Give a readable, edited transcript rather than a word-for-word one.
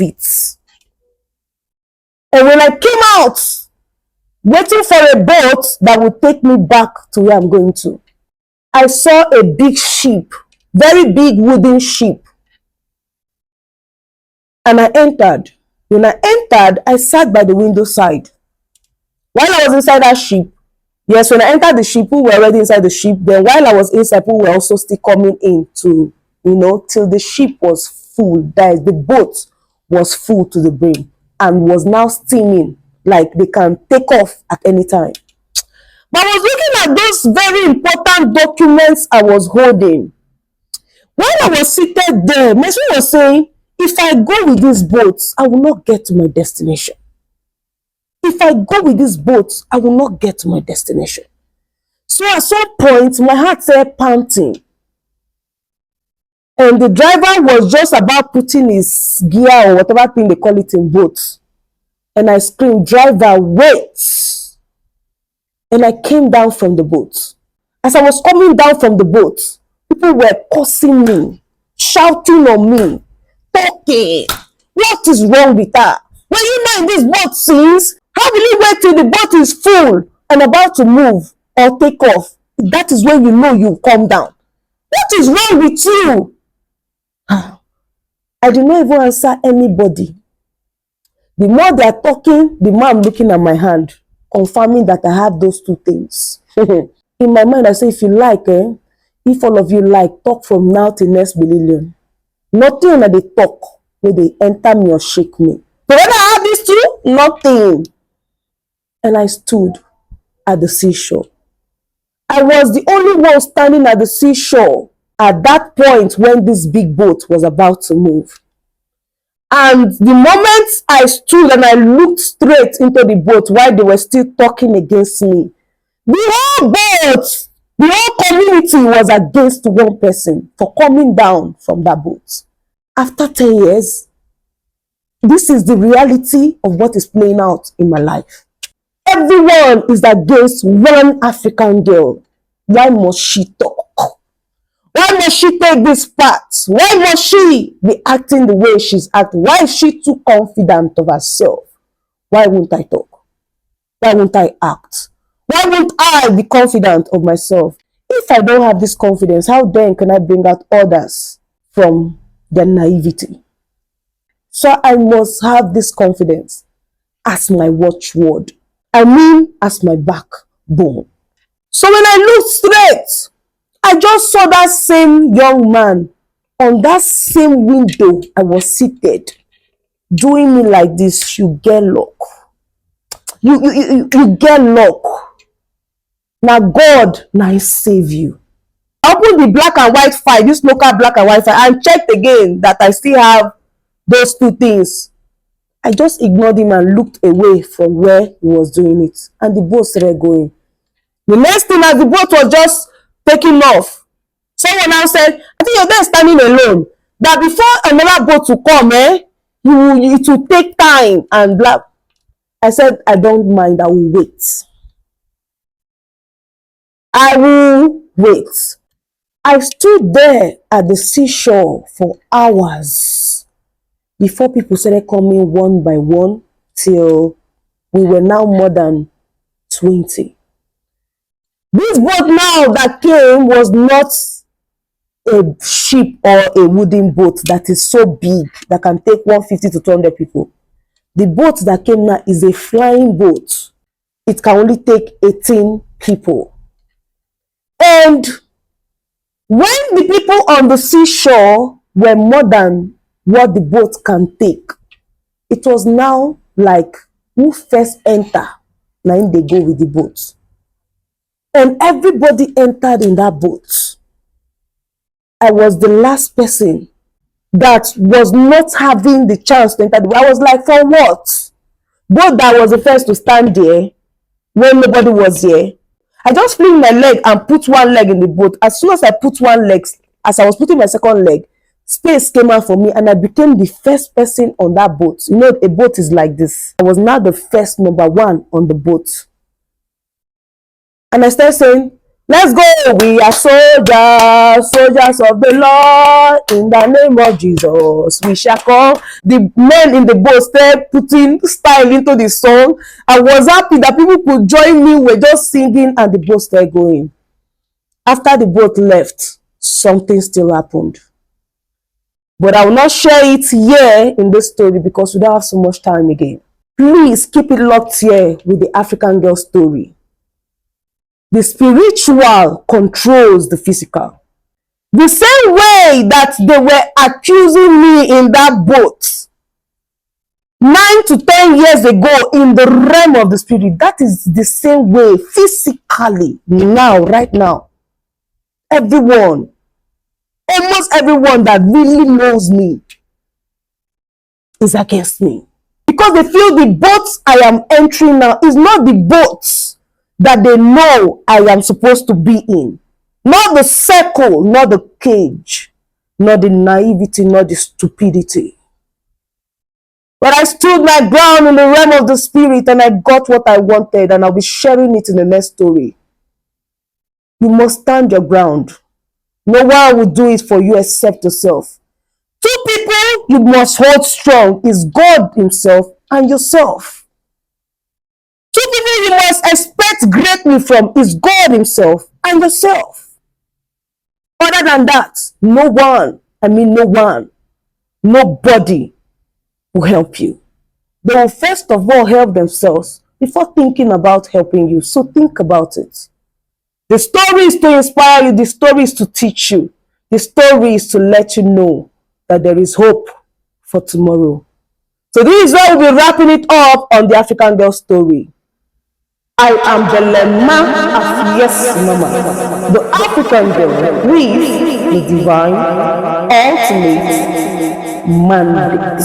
feet. And when I came out, waiting for a boat that would take me back to where I'm going to, I saw a big ship, very big wooden ship. And I entered. When I entered, I sat by the window side. While I was inside that ship, yes, when I entered the ship, we were already inside the ship. Then while I was inside, we were also still coming in to, till the ship was full. The boat was full to the brim and was now steaming, like they can take off at any time. But I was looking at those very important documents I was holding. When I was seated there, Messi was saying, if I go with these boats, I will not get to my destination. If I go with these boats, I will not get to my destination. So at some point, my heart started panting. And the driver was just about putting his gear or whatever thing they call it in boats. And I screamed, driver, wait. And I came down from the boat. As I was coming down from the boat, people were cursing me, shouting on me, talking. What is wrong with her? Were you not in this boat since? How will you wait till the boat is full and about to move or take off? That is when you know you come down. What is wrong with you? I did not even answer anybody. The more they are talking, the more I'm looking at my hand, confirming that I have those two things. In my mind, I say, if you like, if all of you like, talk from now till next millennium. Nothing when they talk, when they enter me or shake me. But when I have these two, nothing. And I stood at the seashore. I was the only one standing at the seashore at that point when this big boat was about to move. And the moment I stood and I looked straight into the boat while they were still talking against me, the whole boat, the whole community was against one person for coming down from that boat. After 10 years, this is the reality of what is playing out in my life. Everyone is against one African girl. Why must she talk? Why must she take this part? Why must she be acting the way she's acting? Why is she too confident of herself? Why won't I talk? Why won't I act? Why won't I be confident of myself? If I don't have this confidence, how then can I bring out others from their naivety? So I must have this confidence as my watchword. I mean, as my backbone. So when I looked straight, I just saw that same young man on that same window I was seated, doing me like this. You get luck. You get luck. Now God, now save you. I opened the black and white file, this local black and white file, and checked again that I still have those two things. I just ignored him and looked away from where he was doing it. And the boat started going. The next thing, as the boat was just taking off, someone else said, I think you're there standing alone. That before another boat will come, it will take time and blah. I said, I don't mind, I will wait. I will wait. I stood there at the seashore for hours before people started coming one by one till we were now more than 20. This boat now that came was not a ship or a wooden boat that is so big that can take 150 to 200 people. The boat that came now is a flying boat. It can only take 18 people. And when the people on the seashore were more than what the boat can take, it was now like who first enter, now they go with the boat. And everybody entered in that boat. I was the last person that was not having the chance to enter the boat. I was like, for what? Both that was the first to stand there when nobody was here. I just fling my leg and put one leg in the boat. As soon as I put one leg, as I was putting my second leg, space came out for me and I became the first person on that boat. You know, a boat is like this. I was now the first number one on the boat. And I started saying, Let's go. We are soldiers, soldiers of the Lord. In the name of Jesus, we shall come. The men in the boat started putting style into the song. I was happy that people could join me. We're just singing, and the boat started going. After the boat left, something still happened. But I will not share it here in this story because we don't have so much time again. Please keep it locked here with the African girl story. The spiritual controls the physical. The same way that they were accusing me in that boat 9 to 10 years ago in the realm of the spirit, that is the same way physically now, right now. Everyone, almost everyone that really knows me is against me. Because they feel the boats I am entering now is not the boats that they know I am supposed to be in. Not the circle, not the cage, not the naivety, not the stupidity. But I stood my ground in the realm of the spirit and I got what I wanted, and I'll be sharing it in the next story. You must stand your ground. No one will do it for you except yourself. Two people you must hold strong is God himself and yourself. Two people you must expect greatly from is God himself and yourself. Other than that, no one, nobody will help you. They will first of all help themselves before thinking about helping you. So think about it. The story is to inspire you. The story is to teach you. The story is to let you know that there is hope for tomorrow. So this is why we'll be wrapping it up on the African girl story. I am Belema of Yes Mama, the African girl with the divine ultimate mandate.